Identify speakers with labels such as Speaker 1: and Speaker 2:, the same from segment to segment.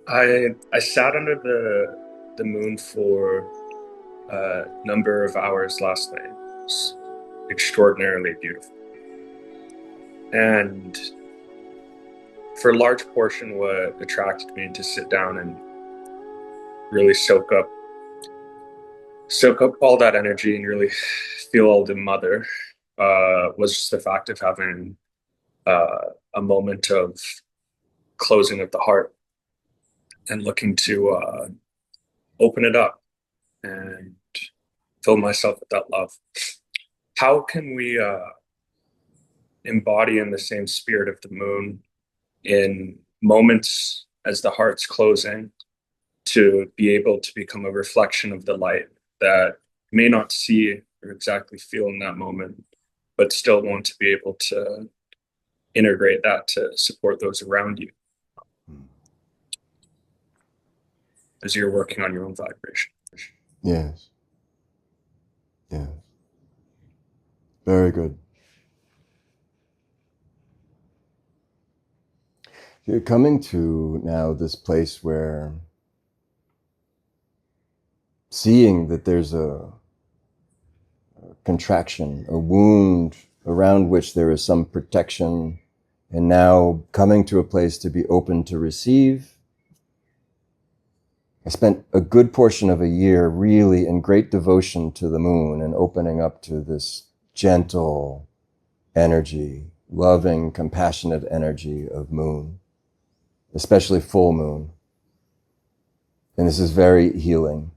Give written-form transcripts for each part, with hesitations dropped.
Speaker 1: I sat under the moon for a number of hours last night. It was extraordinarily beautiful. And for a large portion, what attracted me to sit down and really soak up all that energy and really feel the mother was just the fact of having a moment of closing of the heart and looking to open it up and fill myself with that love. How can we embody in the same spirit of the moon in moments as the heart's closing to be able to become a reflection of the light that you may not see or exactly feel in that moment, but still want to be able to integrate that to support those around you as you're working on your own vibration.
Speaker 2: Yes. Yes. Very good. You're coming to now this place where seeing that there's a contraction, a wound around which there is some protection, and now coming to a place to be open to receive. I spent a good portion of a year really in great devotion to the moon and opening up to this gentle energy, loving, compassionate energy of moon, especially full moon. And this is very healing.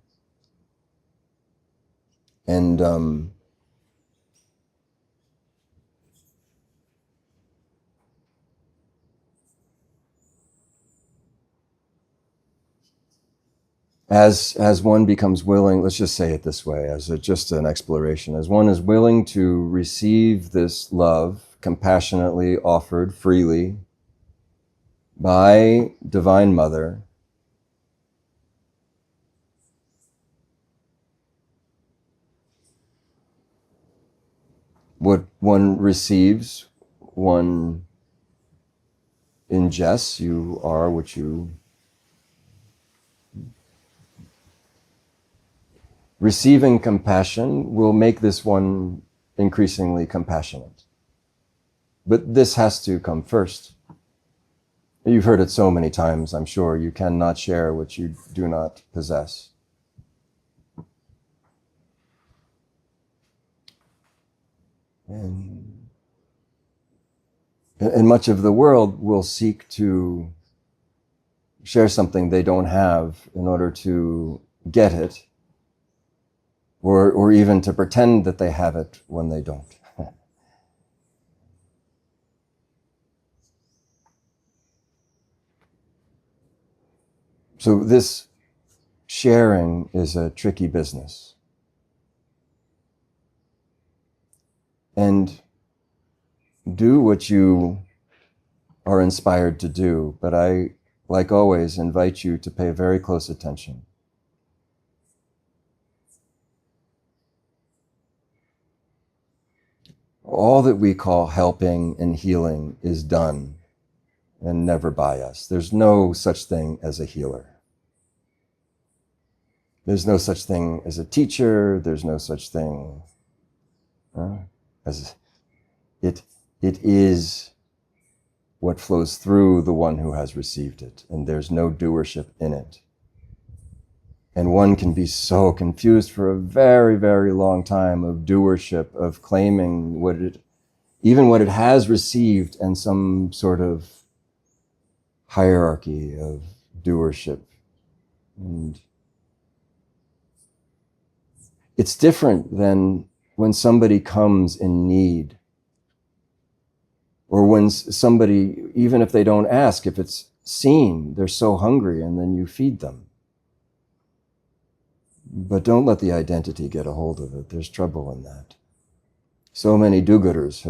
Speaker 2: And as one becomes willing, let's just say it this way, just an exploration, as one is willing to receive this love compassionately offered freely by Divine Mother, what one receives, one ingests, you are what you receiving compassion will make this one increasingly compassionate. But this has to come first. You've heard it so many times, I'm sure. You cannot share what you do not possess. And much of the world will seek to share something they don't have in order to get it, or even to pretend that they have it when they don't. So this sharing is a tricky business. And do what you are inspired to do, but I, like always, invite you to pay very close attention. All that we call helping and healing is done and never by us. There's no such thing as a healer. There's no such thing as a teacher. There's no such thing as it is what flows through the one who has received it, and there's no doership in it. And one can be so confused for a very, very long time of doership, of claiming even what it has received, and some sort of hierarchy of doership. And it's different than when somebody comes in need, or when somebody, even if they don't ask, if it's seen, they're so hungry, and then you feed them. But don't let the identity get a hold of it. There's trouble in that. So many do-gooders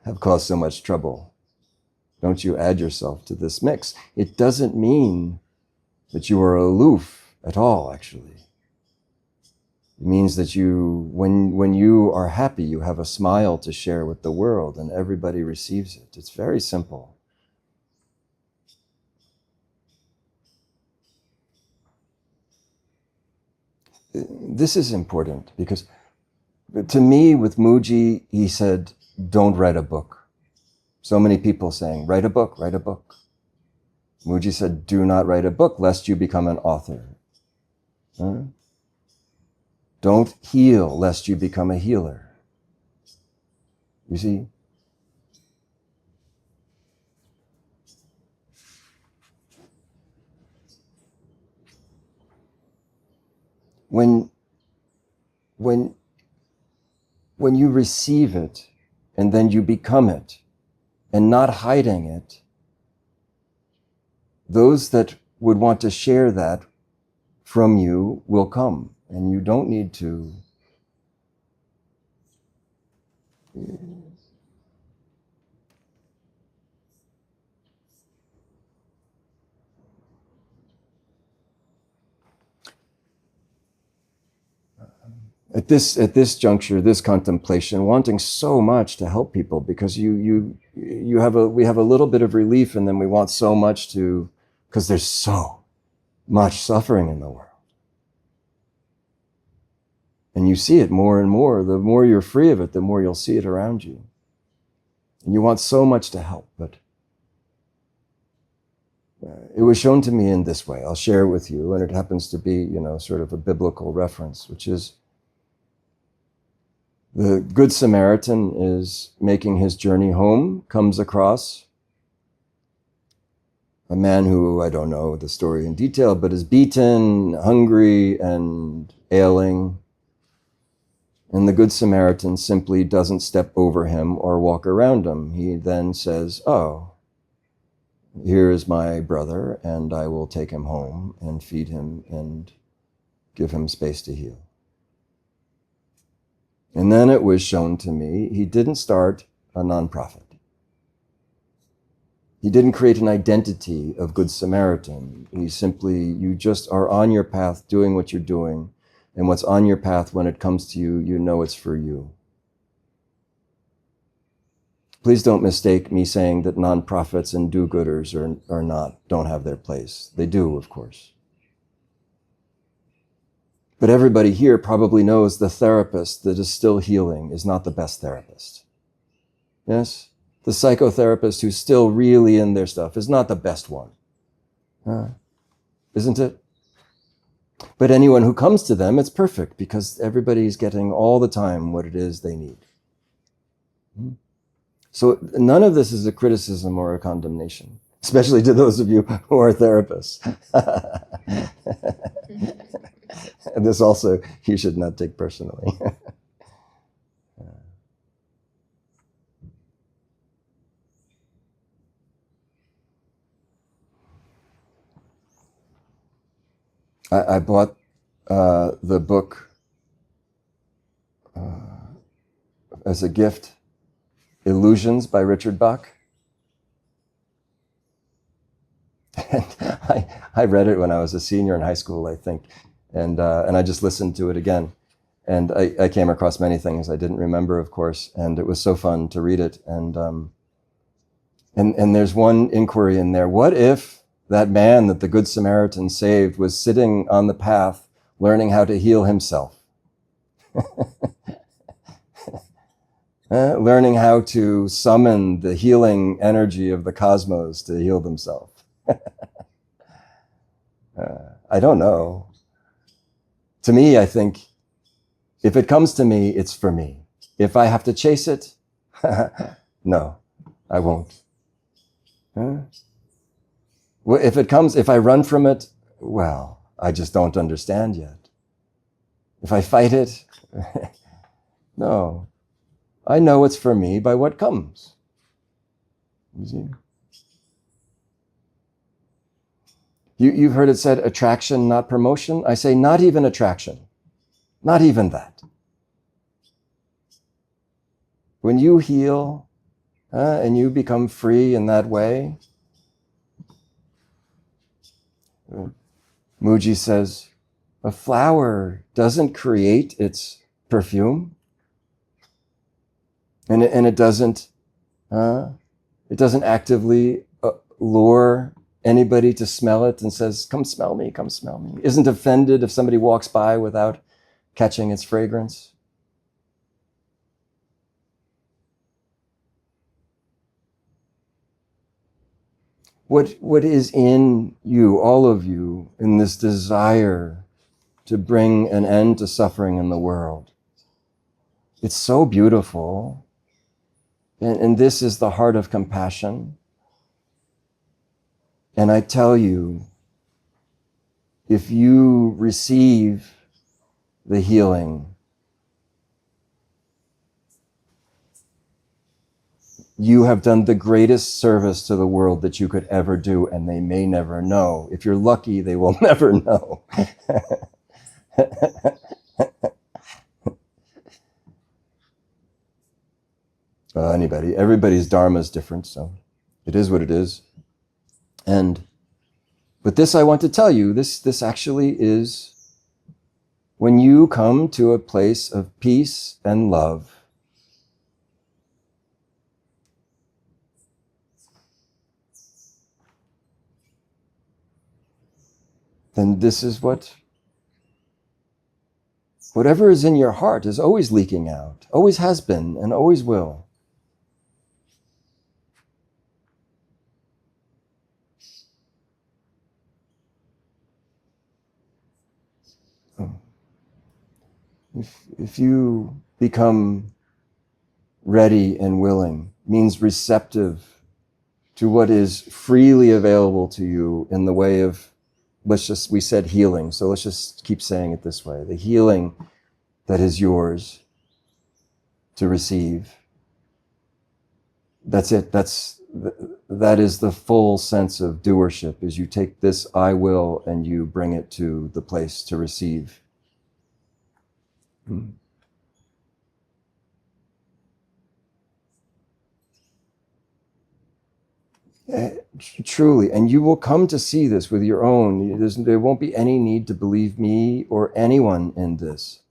Speaker 2: have caused so much trouble. Don't you add yourself to this mix. It doesn't mean that you are aloof at all, actually. It means that when you are happy, you have a smile to share with the world, and everybody receives it. It's very simple. this is important because to me, with Muji, he said, don't write a book. So many people saying, write a book, write a book. Muji said, do not write a book lest you become an author. Huh? Don't heal lest you become a healer. You see? When you receive it and then you become it and not hiding it, those that would want to share that from you will come, and you don't need to at this juncture, this contemplation, wanting so much to help people because we have a little bit of relief, and then we want so much to, because there's so much suffering in the world. And you see it more and more. The more you're free of it, the more you'll see it around you. And you want so much to help, but it was shown to me in this way. I'll share it with you, and it happens to be, sort of a biblical reference, which is the Good Samaritan is making his journey home, comes across a man who, I don't know the story in detail, but is beaten, hungry, and ailing. And the Good Samaritan simply doesn't step over him or walk around him. He then says, oh, here is my brother, and I will take him home and feed him and give him space to heal. And then it was shown to me, he didn't start a nonprofit. He didn't create an identity of Good Samaritan. He simply, you just are on your path doing what you're doing. And what's on your path, when it comes to you, you know it's for you. Please don't mistake me saying that nonprofits and do-gooders don't have their place. They do, of course. But everybody here probably knows the therapist that is still healing is not the best therapist. Yes? The psychotherapist who's still really in their stuff is not the best one. Isn't it? But anyone who comes to them, it's perfect because everybody's getting all the time what it is they need. So none of this is a criticism or a condemnation, especially to those of you who are therapists. And this also, you should not take personally. I bought the book as a gift, Illusions by Richard Bach. And I read it when I was a senior in high school, I think. And I just listened to it again. And I came across many things I didn't remember, of course. And it was so fun to read it. And there's one inquiry in there. What if that man that the Good Samaritan saved was sitting on the path learning how to heal himself? Learning how to summon the healing energy of the cosmos to heal themselves. I don't know. To me, I think, if it comes to me, it's for me. If I have to chase it, no, I won't. Well, if I run from it, well, I just don't understand yet. If I fight it, no. I know it's for me by what comes. You see? You've heard it said, attraction, not promotion. I say, not even attraction. Not even that. When you heal and you become free in that way, Muji says, a flower doesn't create its perfume. And it doesn't actively lure anybody to smell it and says, come smell me, come smell me. Isn't offended if somebody walks by without catching its fragrance? What is in you, all of you, in this desire to bring an end to suffering in the world? It's so beautiful. And this is the heart of compassion. And I tell you, if you receive the healing, you have done the greatest service to the world that you could ever do, and they may never know. If you're lucky, they will never know. Everybody's dharma is different, so it is what it is. But this I want to tell you, this actually is when you come to a place of peace and love, then this is whatever is in your heart is always leaking out, always has been and always will. If you become ready and willing, means receptive to what is freely available to you in the way of, we said healing, so let's just keep saying it this way, the healing that is yours to receive. That's it. That is the full sense of doership, is you take this I will and you bring it to the place to receive. Truly, and you will come to see this with your own. There won't be any need to believe me or anyone in this.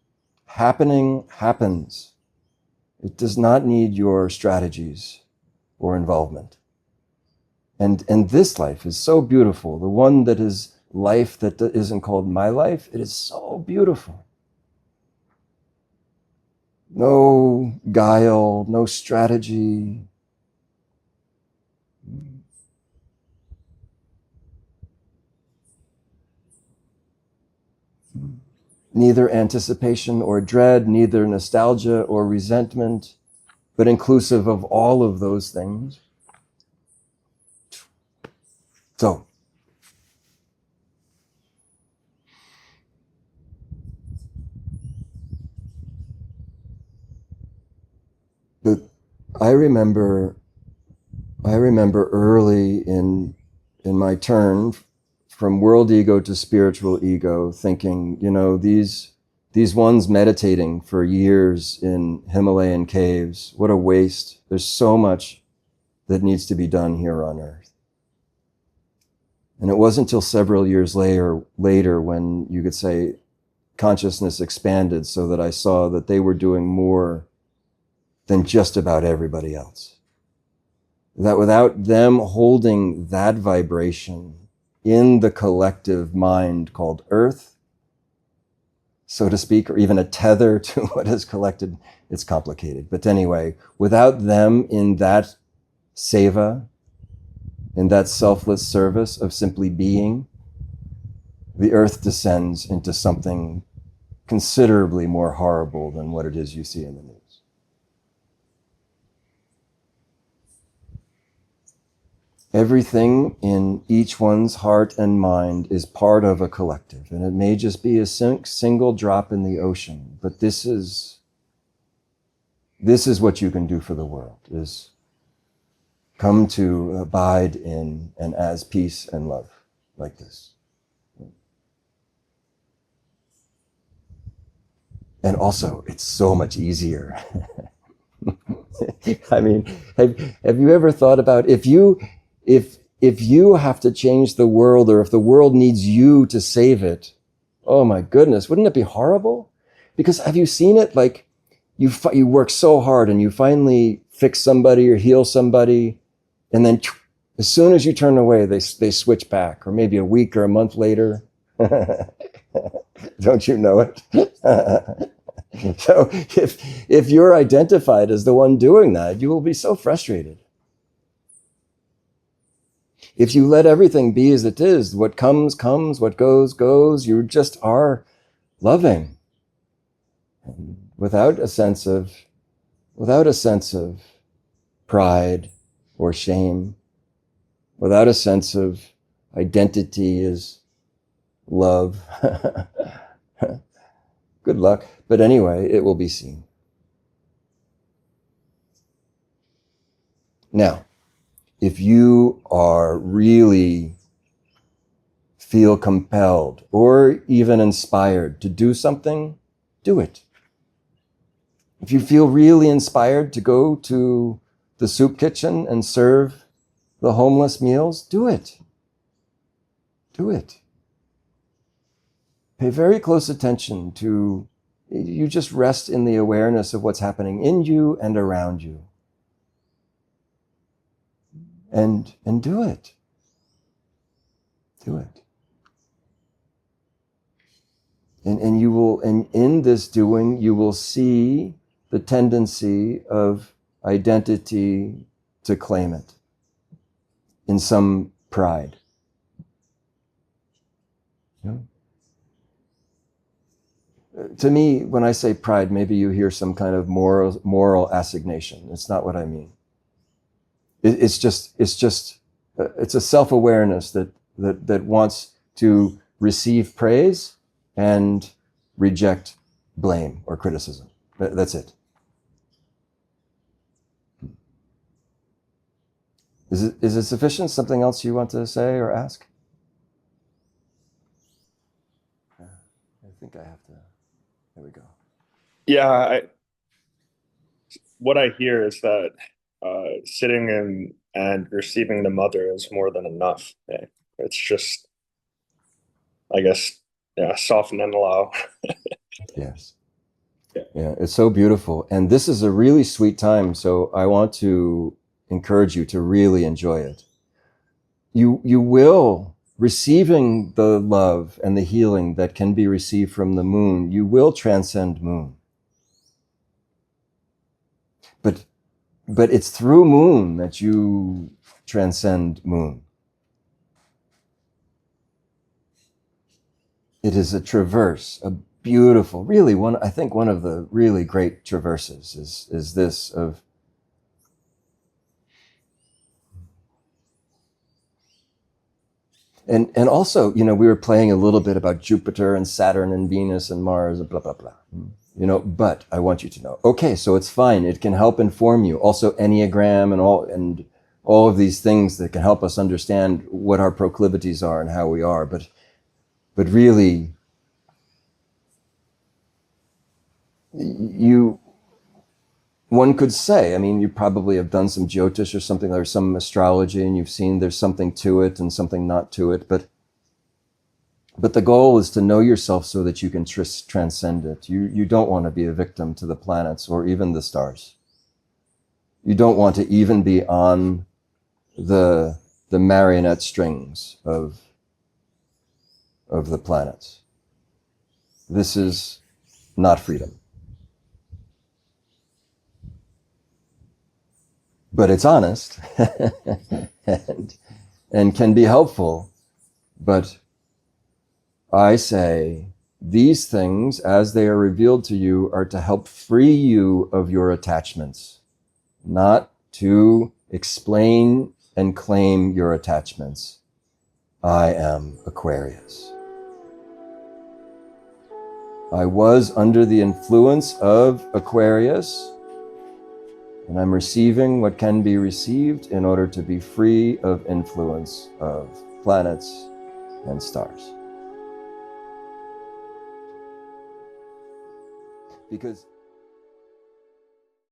Speaker 2: Happening happens. It does not need your strategies or involvement. And this life is so beautiful. The one that is life that isn't called my life, it is so beautiful. No guile, no strategy. Neither anticipation or dread, neither nostalgia or resentment, but inclusive of all of those things. So, I remember early in my turn from world ego to spiritual ego, thinking, these ones meditating for years in Himalayan caves, what a waste. There's so much that needs to be done here on earth. And it wasn't until several years later when you could say consciousness expanded so that I saw that they were doing more than just about everybody else. That without them holding that vibration in the collective mind called Earth, so to speak, or even a tether to what is collected, it's complicated. But anyway, without them in that seva, in that selfless service of simply being, the Earth descends into something considerably more horrible than what it is you see in the news. Everything in each one's heart and mind is part of a collective, and it may just be a single drop in the ocean, but this is what you can do for the world, is come to abide in and as peace and love like this. And also, it's so much easier. I mean, have you ever thought about if you have to change the world, or if the world needs you to save it, oh my goodness, wouldn't it be horrible? Because have you seen it? Like you work so hard and you finally fix somebody or heal somebody, and then as soon as you turn away, they switch back, or maybe a week or a month later. Don't you know it? So if you're identified as the one doing that, you will be so frustrated. If you let everything be as it is, what comes, comes, what goes, goes, you just are loving. And without a sense of pride or shame, without a sense of identity as love. Good luck. But anyway, it will be seen. Now, if you are really feel compelled or even inspired to do something, do it. If you feel really inspired to go to the soup kitchen and serve the homeless meals, do it. Do it. Pay very close attention to, you just rest in the awareness of what's happening in you and around you. And do it. Do it. And you will, and in this doing, you will see the tendency of identity to claim it in some pride. Yeah. To me, when I say pride, maybe you hear some kind of moral assignation. It's not what I mean. It's a self-awareness that wants to receive praise and reject blame or criticism. That's it. Is it sufficient? Something else you want to say or ask? I think I have to. There we go.
Speaker 1: Yeah, what I hear is that sitting and receiving the mother is more than enough. It's just, I guess, yeah, soften and allow.
Speaker 2: Yes. Yeah, it's so beautiful. And this is a really sweet time. So I want to encourage you to really enjoy it. You will, receiving the love and the healing that can be received from the moon, you will transcend moon. But it's through moon that you transcend moon. It is a traverse, a beautiful, really I think one of the really great traverses is this of and also, we were playing a little bit about Jupiter and Saturn and Venus and Mars and blah, blah, blah. But I want you to know, okay, so it's fine. It can help inform you. Also Enneagram and all of these things that can help us understand what our proclivities are and how we are. But really, one could say, you probably have done some Jyotish or something, or some astrology, and you've seen there's something to it and something not to it. But the goal is to know yourself so that you can transcend it. You don't want to be a victim to the planets or even the stars. You don't want to even be on the marionette strings of the planets. This is not freedom. But it's honest and can be helpful. But I say these things, as they are revealed to you, are to help free you of your attachments, not to explain and claim your attachments. I am Aquarius. I was under the influence of Aquarius, and I'm receiving what can be received in order to be free of influence of planets and stars. Because